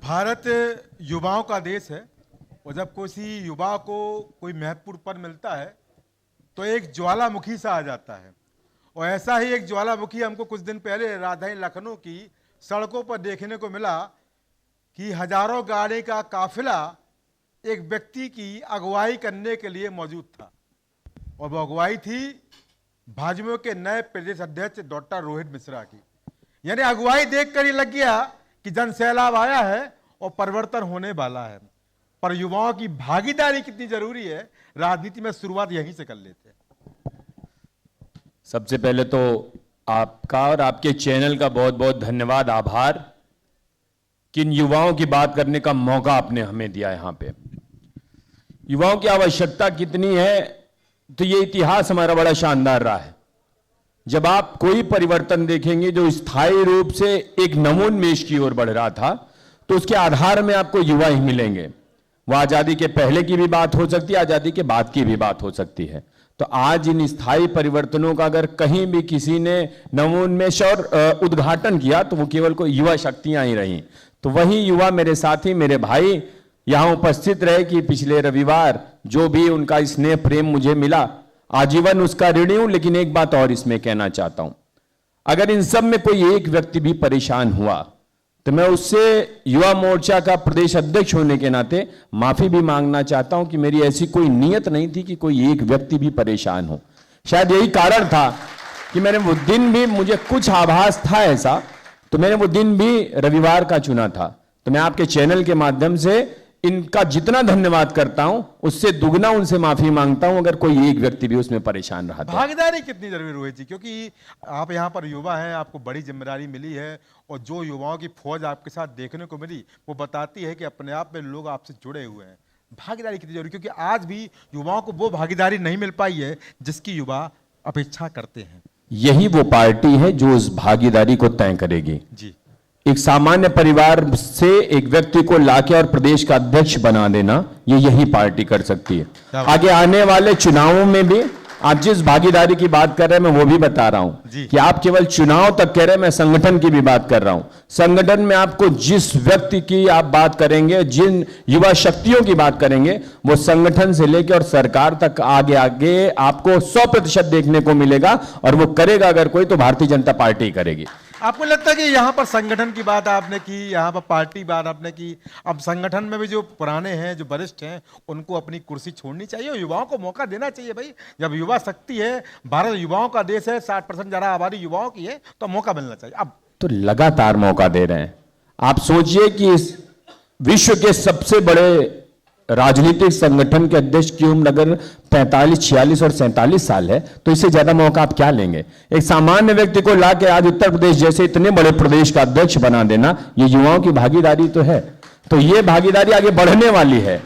भारत युवाओं का देश है और जब किसी युवा को कोई महत्वपूर्ण पद मिलता है तो एक ज्वालामुखी सा आ जाता है। और ऐसा ही एक ज्वालामुखी हमको कुछ दिन पहले राजधानी लखनऊ की सड़कों पर देखने को मिला कि हजारों गाड़ी का काफिला एक व्यक्ति की अगुवाई करने के लिए मौजूद था और वो अगुवाई थी भाजपा के नए प्रदेश अध्यक्ष डॉक्टर रोहित मिश्रा की। यानी अगुवाई देखकर ये लग गया कि जन सैलाब आया है और परिवर्तन होने वाला है। पर युवाओं की भागीदारी कितनी जरूरी है, राजनीति में शुरुआत यहीं से कर लेते हैं। सबसे पहले तो आपका और आपके चैनल का बहुत बहुत धन्यवाद, आभार कि इन युवाओं की बात करने का मौका आपने हमें दिया। यहां पे युवाओं की आवश्यकता कितनी है, तो ये इतिहास हमारा बड़ा शानदार रहा है। जब आप कोई परिवर्तन देखेंगे जो स्थायी रूप से एक नवोन्मेष की ओर बढ़ रहा था, तो उसके आधार में आपको युवा ही मिलेंगे। वह आजादी के पहले की भी बात हो सकती है, आजादी के बाद की भी बात हो सकती है। तो आज इन स्थायी परिवर्तनों का अगर कहीं भी किसी ने नवोन्मेष और उद्घाटन किया तो वो केवल कोई युवा शक्तियां ही रही। तो वही युवा मेरे साथी, मेरे भाई यहां उपस्थित रहे कि पिछले रविवार जो भी उनका स्नेह प्रेम मुझे मिला, आजीवन उसका ऋणी हूं। लेकिन एक बात और इसमें कहना चाहता हूं, अगर इन सब में कोई एक व्यक्ति भी परेशान हुआ तो मैं उससे युवा मोर्चा का प्रदेश अध्यक्ष होने के नाते माफी भी मांगना चाहता हूं कि मेरी ऐसी कोई नीयत नहीं थी कि कोई एक व्यक्ति भी परेशान हो। शायद यही कारण था कि मैंने वो दिन भी, मुझे कुछ आभास था ऐसा, तो मैंने वो दिन भी रविवार का चुना था। तो मैं आपके चैनल के माध्यम से इनका जितना धन्यवाद करता हूं उससे दुगना उनसे माफी मांगता हूं अगर कोई एक व्यक्ति भी उसमें परेशान रहा। भागीदारी कितनी जरूरी रोहित जी, क्योंकि आप यहाँ पर युवा हैं, आपको बड़ी जिम्मेदारी मिली है और जो युवाओं की फौज आपके साथ देखने को मिली वो बताती है कि अपने आप में लोग आपसे जुड़े हुए हैं। भागीदारी कितनी जरूरी, क्योंकि आज भी युवाओं को वो भागीदारी नहीं मिल पाई है जिसकी युवा अपेक्षा करते हैं। यही वो पार्टी है जो उस भागीदारी को तय करेगी जी। एक सामान्य परिवार से एक व्यक्ति को लाके और प्रदेश का अध्यक्ष बना देना, ये यही पार्टी कर सकती है। आगे आने वाले चुनावों में भी आप जिस भागीदारी की बात कर रहे हैं मैं वो भी बता रहा हूं कि आप केवल चुनाव तक कह रहे हैं, मैं संगठन की भी बात कर रहा हूं। संगठन में आपको जिस व्यक्ति की आप बात करेंगे, जिन युवा शक्तियों की बात करेंगे, वो संगठन से लेकर और सरकार तक आगे आगे आपको 100% देखने को मिलेगा। और वो करेगा अगर कोई तो भारतीय जनता पार्टी करेगी। आपको लगता है कि यहाँ पर संगठन की बात आपने की, यहाँ पर पार्टी बात आपने की, अब संगठन में भी जो पुराने हैं, जो वरिष्ठ हैं, उनको अपनी कुर्सी छोड़नी चाहिए और युवाओं को मौका देना चाहिए। भाई जब युवा शक्ति है, भारत युवाओं का देश है, 60% ज़्यादा आबादी युवाओं की है, तो मौका मिलना चाहिए। अब तो लगातार मौका दे रहे हैं। आप सोचिए कि इस विश्व के सबसे बड़े राजनीतिक संगठन के अध्यक्ष की उम्र अगर 45, 46 और 47 साल है, तो इससे ज्यादा मौका आप क्या लेंगे? एक सामान्य व्यक्ति को लाके आज उत्तर प्रदेश जैसे इतने बड़े प्रदेश का अध्यक्ष बना देना, ये युवाओं की भागीदारी तो है। तो ये भागीदारी आगे बढ़ने वाली है।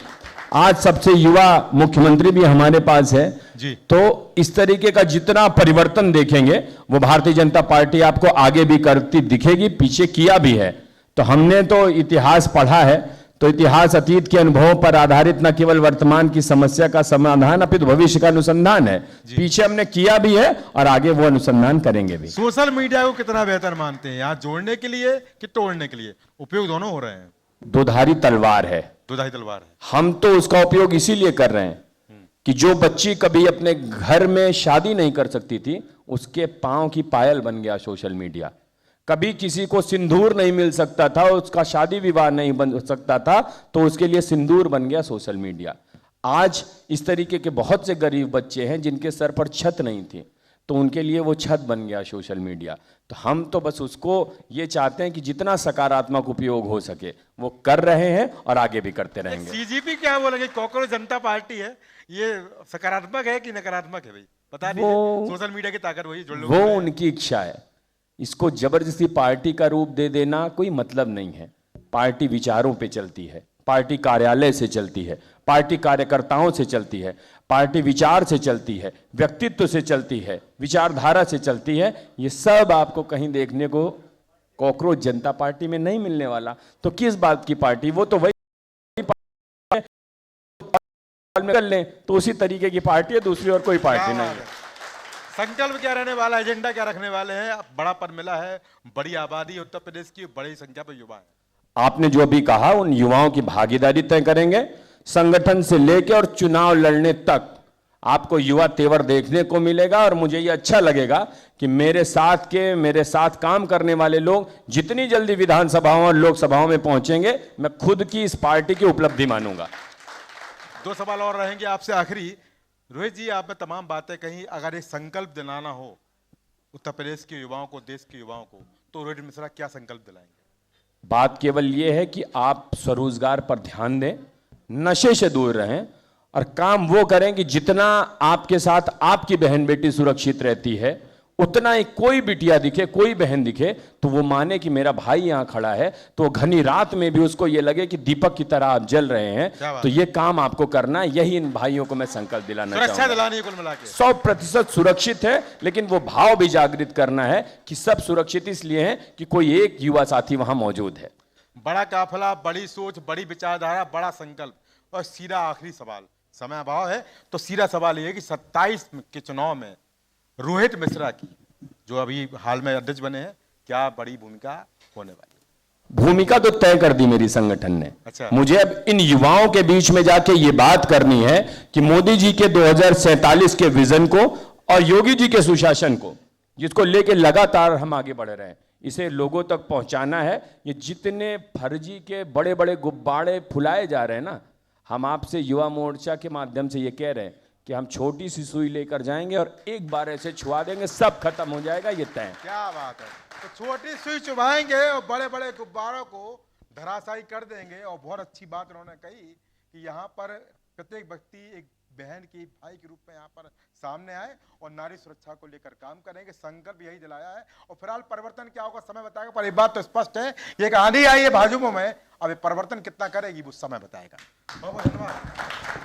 आज सबसे युवा मुख्यमंत्री भी हमारे पास है जी। तो इस तरीके का जितना परिवर्तन देखेंगे वो भारतीय जनता पार्टी आपको आगे भी करती दिखेगी, पीछे किया भी है। तो हमने तो इतिहास पढ़ा है, तो इतिहास अतीत के अनुभवों पर आधारित न केवल वर्तमान की समस्या का समाधान अपितु भविष्य का अनुसंधान है। पीछे हमने किया भी है और आगे वो अनुसंधान करेंगे भी। सोशल मीडिया को कितना बेहतर मानते हैं, यहाँ जोड़ने के लिए कि तोड़ने के लिए? उपयोग दोनों हो रहे हैं। दोधारी तलवार है। दोधारी तलवार है। हम तो उसका उपयोग इसीलिए कर रहे हैं कि जो बच्ची कभी अपने घर में शादी नहीं कर सकती थी, उसके पांव की पायल बन गया सोशल मीडिया। कभी किसी को सिंदूर नहीं मिल सकता था, उसका शादी विवाह नहीं बन सकता था, तो उसके लिए सिंदूर बन गया सोशल मीडिया। आज इस तरीके के बहुत से गरीब बच्चे हैं जिनके सर पर छत नहीं थी, तो उनके लिए वो छत बन गया सोशल मीडिया। तो हम तो बस उसको ये चाहते हैं कि जितना सकारात्मक उपयोग हो सके वो कर रहे हैं और आगे भी करते रहेंगे। सीजीपी क्या बोलेंगे? कॉकरोच जनता पार्टी है, ये सकारात्मक है कि नकारात्मक है? भाई बता दीजिए। सोशल मीडिया की ताकत वही जोड़ लो। वो उनकी इच्छा है। इसको जबरदस्ती पार्टी का रूप दे देना कोई मतलब नहीं है। पार्टी विचारों पे चलती है, पार्टी कार्यालय से चलती है, पार्टी कार्यकर्ताओं से चलती है, पार्टी विचार से चलती है, व्यक्तित्व से चलती है, विचारधारा से चलती है। ये सब आपको कहीं देखने को कॉकरोच जनता पार्टी में नहीं मिलने वाला। तो किस बात की पार्टी? वो तो वही कर लें तो उसी तरीके की पार्टी है, दूसरी और कोई पार्टी नहीं है। संकल्प क्या रहने वाला, एजेंडा क्या रखने वाले हैं? बड़ा पद मिला है, बड़ी आबादी उत्तर प्रदेश की, बड़ी संख्या पर युवा है। आपने जो भी कहा उन युवाओं की भागीदारी तय करेंगे। संगठन से लेकर और चुनाव लड़ने तक आपको युवा तेवर देखने को मिलेगा और मुझे ये अच्छा लगेगा कि मेरे साथ काम करने वाले लोग जितनी जल्दी विधानसभाओं और लोकसभाओं में पहुंचेंगे, मैं खुद की इस पार्टी की उपलब्धि मानूंगा। 2 सवाल और रहेंगे आपसे आखिरी। रोहित जी, आपने तमाम बातें कही, अगर एक संकल्प दिलाना हो उत्तर प्रदेश के युवाओं को, देश के युवाओं को, तो रोहित मिश्रा क्या संकल्प दिलाएंगे? बात केवल यह है कि आप स्वरोजगार पर ध्यान दें, नशे से दूर रहें और काम वो करें कि जितना आपके साथ आपकी बहन बेटी सुरक्षित रहती है, उतना ही कोई बिटिया दिखे, कोई बहन दिखे तो वो माने कि मेरा भाई यहां खड़ा है, तो घनी रात में भी उसको ये लगे कि दीपक की तरह आप जल रहे हैं। तो ये काम आपको करना है। यही इन भाइयों को मैं संकल्प दिलाना चाहूंगा। सुरक्षा दिलानी है कुल मिला के। 100% सुरक्षित है, लेकिन वो भाव भी जागृत करना है कि सब सुरक्षित इसलिए हैं कि कोई एक युवा साथी वहां मौजूद है। बड़ा काफिला, बड़ी सोच, बड़ी विचारधारा, बड़ा संकल्प। और सीधा आखिरी सवाल, समय अभाव है तो सीधा सवाल यह है कि 27 के चुनाव में रोहित मिश्रा की, जो अभी हाल में अध्यक्ष बने हैं, क्या बड़ी भूमिका होने वाली? भूमिका तो तय कर दी मेरी संगठन ने। अच्छा। मुझे अब इन युवाओं के बीच में जाके ये बात करनी है कि मोदी जी के 2047 के विजन को और योगी जी के सुशासन को, जिसको लेके लगातार हम आगे बढ़ रहे हैं, इसे लोगों तक पहुंचाना है। ये जितने फर्जी के बड़े बड़े गुब्बारे फुलाए जा रहे हैं ना, हम आपसे युवा मोर्चा के माध्यम से ये कह रहे हैं कि हम छोटी सी सुई लेकर जाएंगे और एक बार ऐसे छुआ देंगे, सब खत्म हो जाएगा। ये तय। क्या बात है। तो छोटी सुई चुभाएंगे और बड़े बड़े गुब्बारों को धराशायी कर देंगे। और बहुत अच्छी बात उन्होंने कही कि यहाँ पर प्रत्येक व्यक्ति एक बहन की, भाई के रूप में यहाँ पर सामने आए और नारी सुरक्षा को लेकर काम करेंगे। संकल्प यही दिलाया है। और फिलहाल परिवर्तन क्या होगा समय बताएगा, पर एक बात तो स्पष्ट है, ये एक आंधी आई है भाजपा में, अब ये परिवर्तन कितना करेगी वो समय बताएगा। बहुत बहुत धन्यवाद।